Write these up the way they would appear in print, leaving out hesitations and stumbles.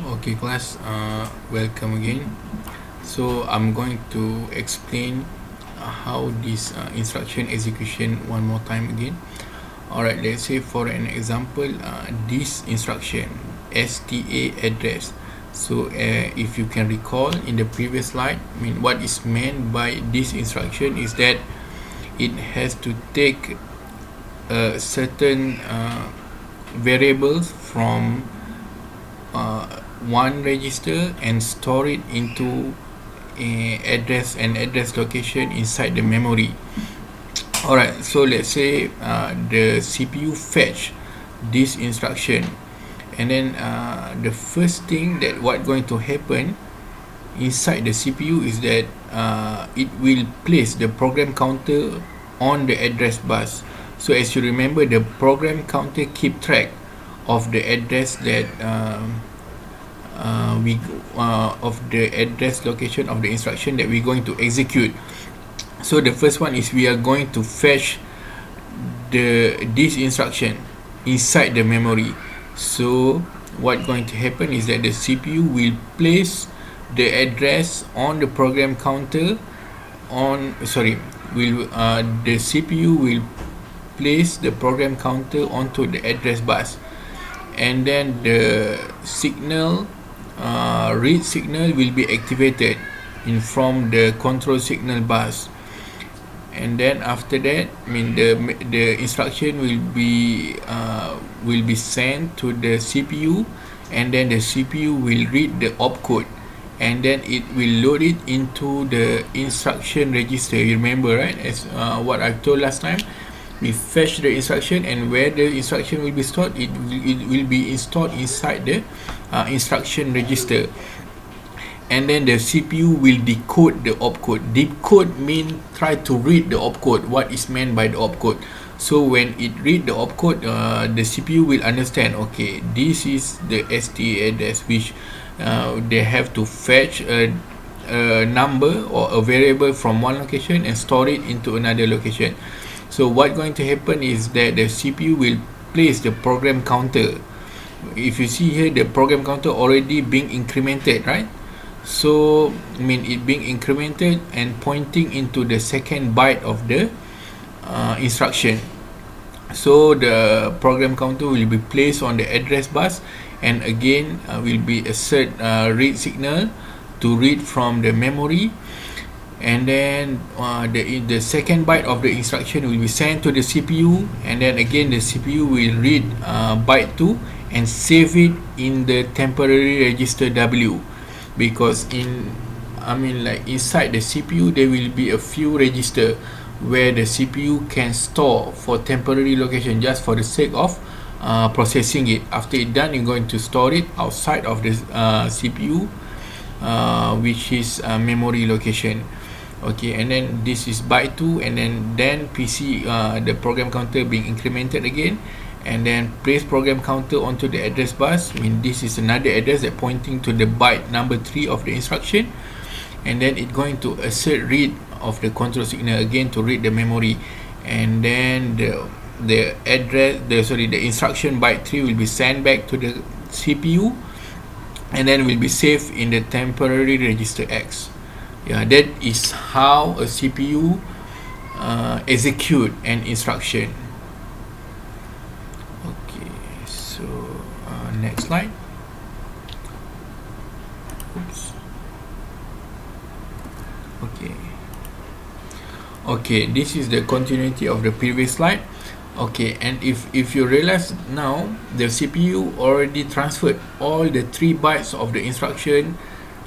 Okay, class, welcome again. So I'm going to explain how this instruction execution one more time again. Alright, let's say for an example, this instruction STA address. So if you can recall in the previous slide, what is meant by this instruction is that it has to take certain variables from one register and store it into an address location inside the memory. Alright, so let's say the CPU fetch this instruction, and then the first thing that what going to happen inside the CPU is that it will place the program counter on the address bus. So as you remember, the program counter keep track of the address that of the address location of the instruction that we're going to execute. So the first one is we are going to fetch this instruction inside the memory. So what going to happen is that the CPU will place the address on the program counter the CPU will place the program counter onto the address bus, and then the signal read signal will be activated from the control signal bus, and then after that the instruction will be sent to the CPU, and then the CPU will read the opcode, and then it will load it into the instruction register. You remember, right? As what I told last time, we fetch the instruction, and where the instruction will be stored, it will be installed inside the instruction register, and then the CPU will decode the opcode. Decode mean try to read the opcode, what is meant by the opcode. So when it read the opcode, the CPU will understand, okay, this is the STA address, which they have to fetch a number or a variable from one location and store it into another location. So what going to happen is that the CPU will place the program counter. If you see here, the program counter already being incremented, right? So it being incremented and pointing into the second byte of the instruction. So the program counter will be placed on the address bus, and again will be assert read signal to read from the memory, and then the second byte of the instruction will be sent to the CPU, and then again the CPU will read byte 2 and save it in the temporary register W, because inside the CPU there will be a few register where the CPU can store for temporary location, just for the sake of processing it. After it done, you're going to store it outside of the CPU, which is memory location. Okay, and then this is byte 2, and then PC the program counter being incremented again, and then place program counter onto the address bus. This is another address that pointing to the byte number 3 of the instruction, and then it going to assert read of the control signal again to read the memory, and then the instruction byte 3 will be sent back to the CPU, and then will be saved in the temporary register X. Yeah, that is how a CPU execute an instruction. Okay, so next slide. Oops. Okay, this is the continuity of the previous slide. Okay, and if you realize now, the CPU already transferred all the 3 bytes of the instruction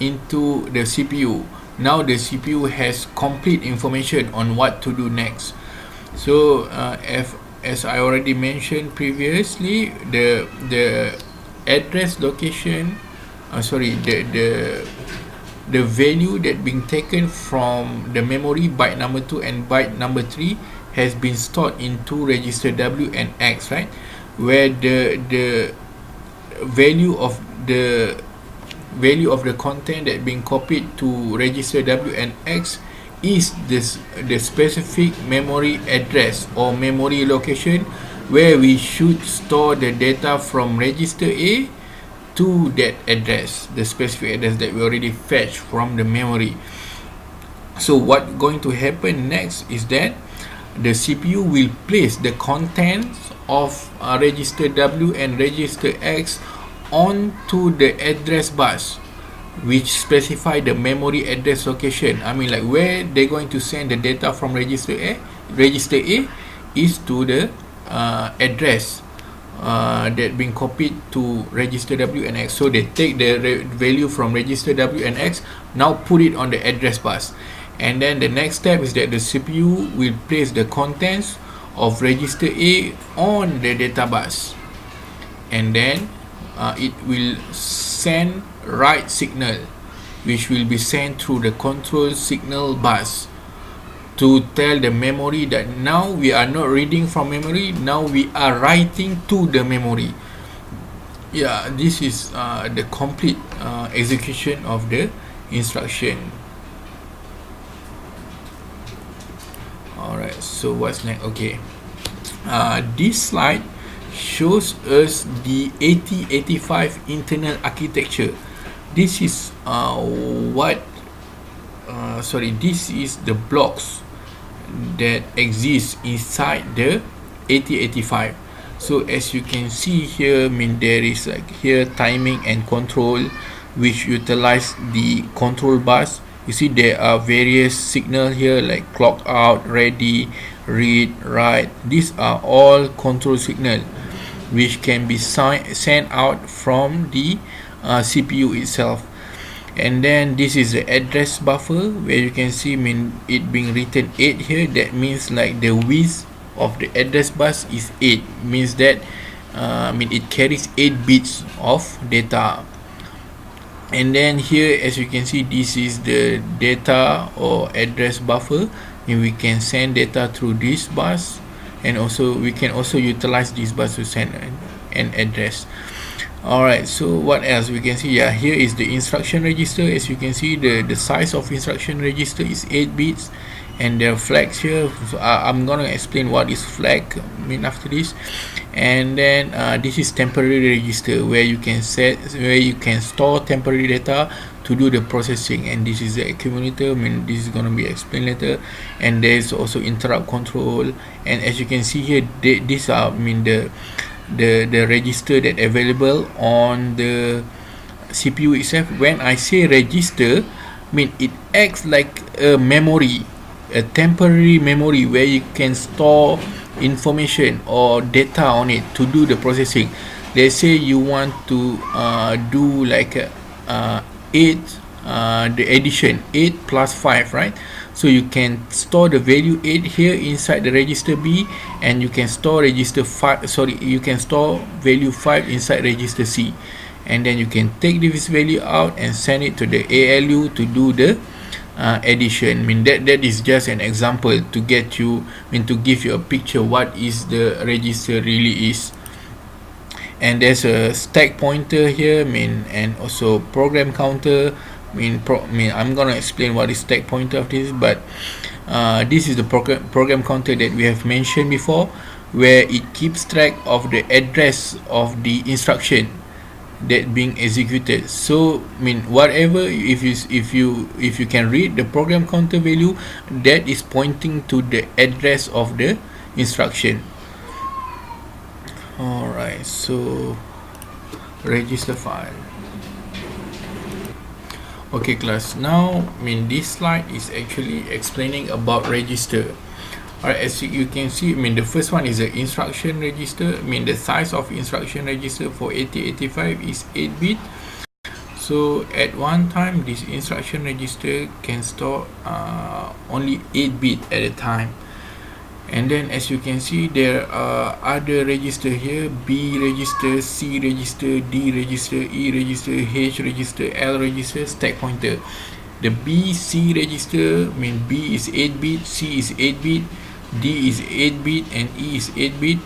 into the CPU. Now the CPU has complete information on what to do next. So as I already mentioned previously, the address location, the value that being taken from the memory, byte number 2 and byte number 3, has been stored into register W and X, right? Where the value of the content that being copied to register W and X is the specific memory address or memory location where we should store the data from register A to that address, the specific address that we already fetched from the memory. So what going to happen next is that the CPU will place the contents of register W and register X onto the address bus, which specify the memory address location. I mean, like where they're going to send the data from register A. Register A is to the address that being copied to register W and X. So they take the value from register W and X, now put it on the address bus. And then the next step is that the CPU will place the contents of register A on the data bus, and then it will send write signal, which will be sent through the control signal bus to tell the memory that now we are not reading from memory, now we are writing to the memory. Yeah, this is the complete execution of the instruction. Alright, so what's next? Okay, this slide shows us the 8085 internal architecture. This is this is the blocks that exist inside the 8085. So as you can see here, I mean, there is like here timing and control, which utilize the control bus. You see there are various signal here like clock out, ready, read, write. These are all control signal which can be sent out from the CPU itself. And then this is the address buffer, where you can see, I mean, it being written 8 here. That means like the width of the address bus is 8, means that I mean, it carries 8 bits of data. And then here, as you can see, this is the data or address buffer, and we can send data through this bus, and also we can also utilize this bus to send an address. Alright, so what else we can see? Yeah, here is the instruction register. As you can see, the size of instruction register is 8 bits, and there are flags here. So I'm gonna explain what is flag after this. And then this is temporary register, where you can store temporary data to do the processing. And this is the accumulator. I mean, this is gonna be explained later. And there's also interrupt control. And as you can see here, these are, I mean, the register that available on the CPU itself. When I say register, I mean, it acts like a memory, a temporary memory, where you can store information or data on it to do the processing. Let's say you want to do like 8, the addition 8 plus 5, right? So you can store the value 8 here inside the register B, and you can store register 5, you can store value 5 inside register C, and then you can take this value out and send it to the ALU to do the addition. I mean, that is just an example to get you, I mean, to give you a picture what is the register really is. And there's a stack pointer here, I mean, and also program counter. I mean, I'm gonna explain what is stack pointer of this, but this is the program counter that we have mentioned before, where it keeps track of the address of the instruction that being executed. So I mean, whatever, if you can read the program counter value, that is pointing to the address of the instruction. Alright, so register file. Okay class, now I mean, this slide is actually explaining about register. Alright, as you can see, I mean, the first one is the instruction register. I mean, the size of instruction register for 8085 is 8 bit. So at one time, this instruction register can store only 8 bit at a time. And then as you can see, there are other register here: B register, C register, D register, E register, H register, L register, stack pointer. The B, C register, I mean, B is 8 bit, C is 8 bit, D is 8 bit, and E is 8 bit.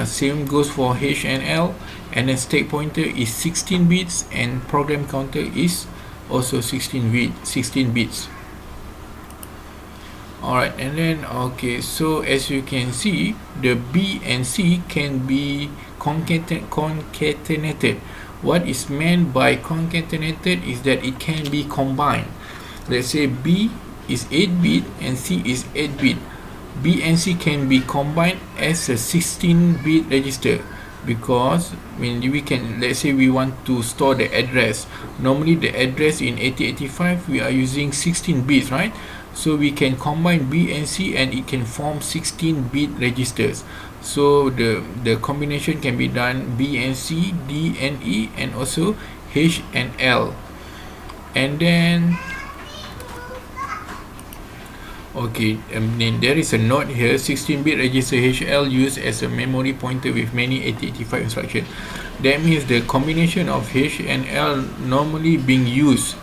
Same goes for H and L. And then stack pointer is 16 bits, and program counter is also 16 bits. Alright, and then okay, so as you can see, the B and C can be concatenated What is meant by concatenated is that it can be combined. Let's say B is 8-bit and C is 8-bit. B and C can be combined as a 16-bit register, because when we can, let's say we want to store the address. Normally the address in 8085 we are using 16 bits, right? So we can combine B and C and it can form 16-bit registers. So the combination can be done B and C, D and E, and also H and L. And then okay, then there is a note here: 16-bit register HL used as a memory pointer with many 8085 instructions. That means the combination of H and L normally being used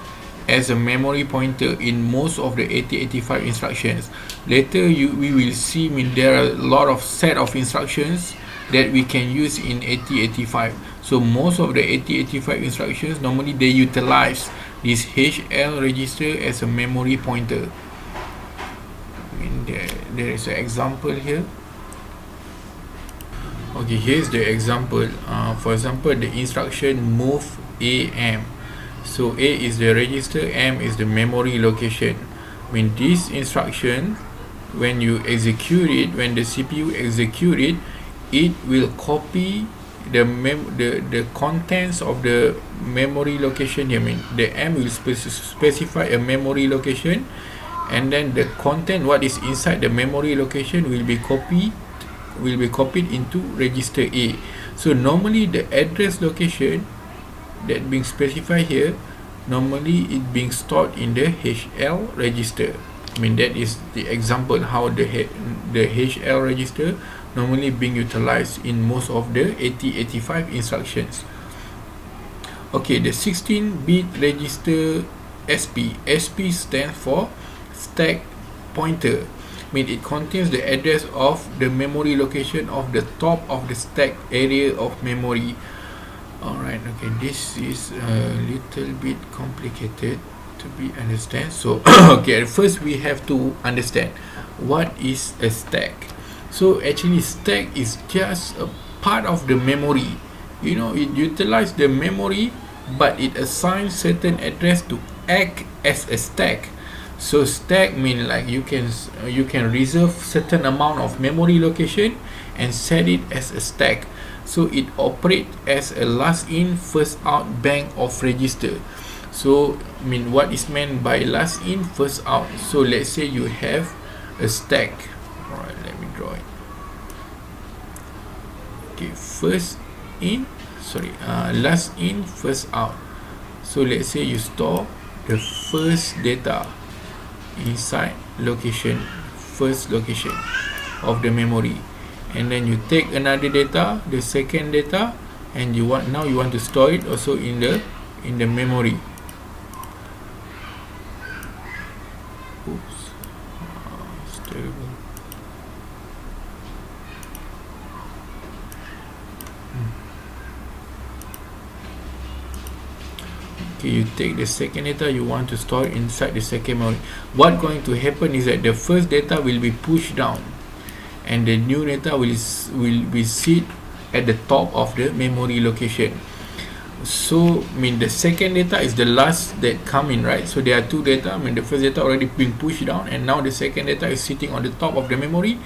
as a memory pointer in most of the 8085 instructions. Later we will see, there are a lot of set of instructions that we can use in 8085. So most of the 8085 instructions normally they utilize this HL register as a memory pointer. There is an example here. Okay, here's the example. For example, the instruction move AM. So A is the register, M is the memory location. When this instruction, when you execute it, when the CPU execute it, it will copy the contents of the memory location here. The M will specify a memory location, and then the content, what is inside the memory location, will be copied into register A. So normally the address location that being specified here, normally it being stored in the HL register. That is the example how the HL register normally being utilized in most of the 8085 instructions. Okay, the 16-bit register SP. SP stands for stack pointer. It contains the address of the memory location of the top of the stack area of memory. Alright, okay, this is a little bit complicated to be understand. So okay, first we have to understand what is a stack. So actually stack is just a part of the memory. It utilizes the memory, but it assigns certain address to act as a stack. So stack mean like you can reserve certain amount of memory location and set it as a stack. So it operates as a last in first out bank of register. So what is meant by last in first out? So let's say you have a stack. Alright, let me draw it. Okay, last in first out. So let's say you store the first data inside first location of the memory, and then you take another data, the second data, and you want to store it also in the memory. Oops, it's terrible. Okay, you take the second data, you want to store it inside the second memory. What going to happen is that the first data will be pushed down, and the new data will be sit at the top of the memory location. So the second data is the last that come in, right? So there are two data. The first data already being pushed down, and now the second data is sitting on the top of the memory.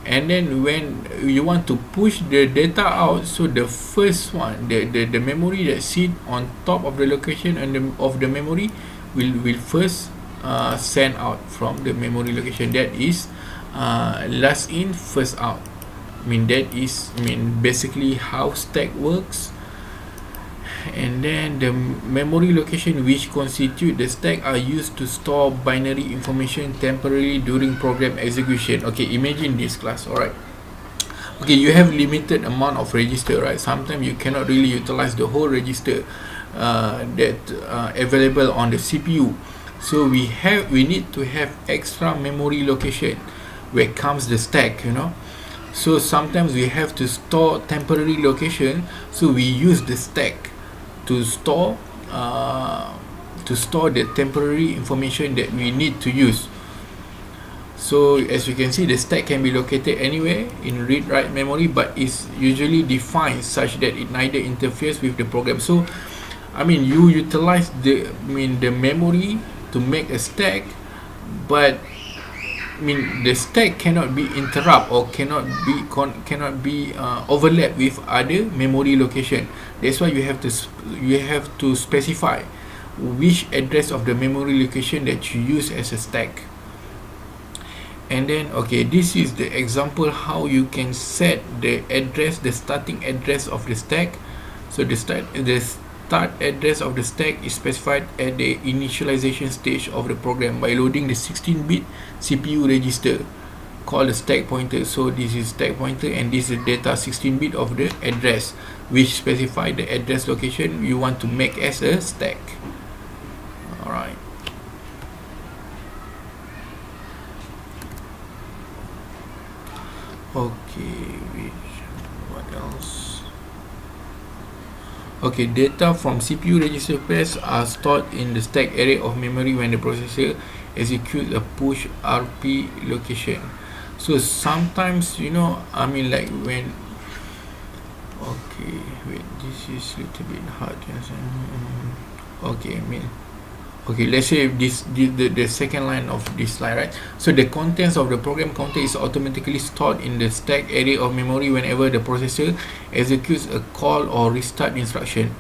And then when you want to push the data out, so the first one, the memory that sit on top of the location and of the memory will first send out from the memory location. That is last in first out. That is basically how stack works. And then the memory location which constitute the stack are used to store binary information temporarily during program execution. Okay, imagine this class. Alright, okay, you have limited amount of register, right? Sometimes you cannot really utilize the whole register that available on the CPU. So we need to have extra memory location where comes the stack. So sometimes we have to store temporary location, so we use the stack to store the temporary information that we need to use. So as you can see, the stack can be located anywhere in read-write memory, but is usually defined such that it neither interferes with the program. So I mean, you utilize the memory to make a stack, but the stack cannot be interrupt or cannot be overlap with other memory location. That's why you have to specify which address of the memory location that you use as a stack. And then okay, this is the example how you can set the starting address of the stack. So the start address of the stack is specified at the initialization stage of the program by loading the 16-bit CPU register called the stack pointer. So this is stack pointer, and this is data 16-bit of the address, which specify the address location you want to make as a stack. Alright. Okay, what else? Okay, data from CPU register pairs are stored in the stack area of memory when the processor executes a push RP location. So sometimes, like when okay, wait, this is a little bit hard. Okay, okay, let's say the second line of this slide, right? So the contents of the program counter is automatically stored in the stack area of memory whenever the processor executes a call or restart instruction.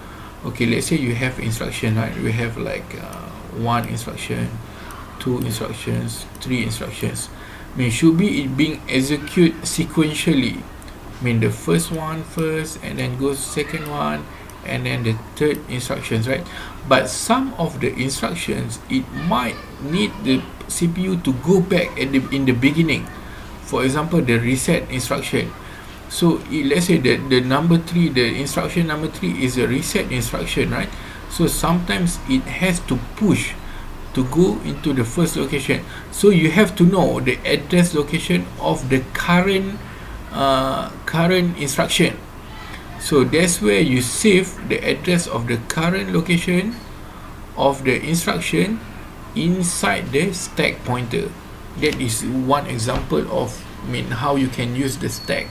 Okay, let's say you have instruction, right? We have like one instruction, two instructions, three instructions. Should be it being executed sequentially. The first one first, and then goes second one, and then the third instructions, right? But some of the instructions, it might need the CPU to go back in the beginning. For example, the reset instruction. So let's say that the instruction number 3 is a reset instruction, right? So sometimes it has to push to go into the first location. So you have to know the address location of the current instruction. So that's where you save the address of the current location of the instruction inside the stack pointer. That is one example of how you can use the stack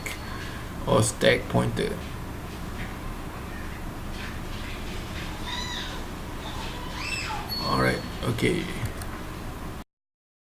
or stack pointer. Alright, okay.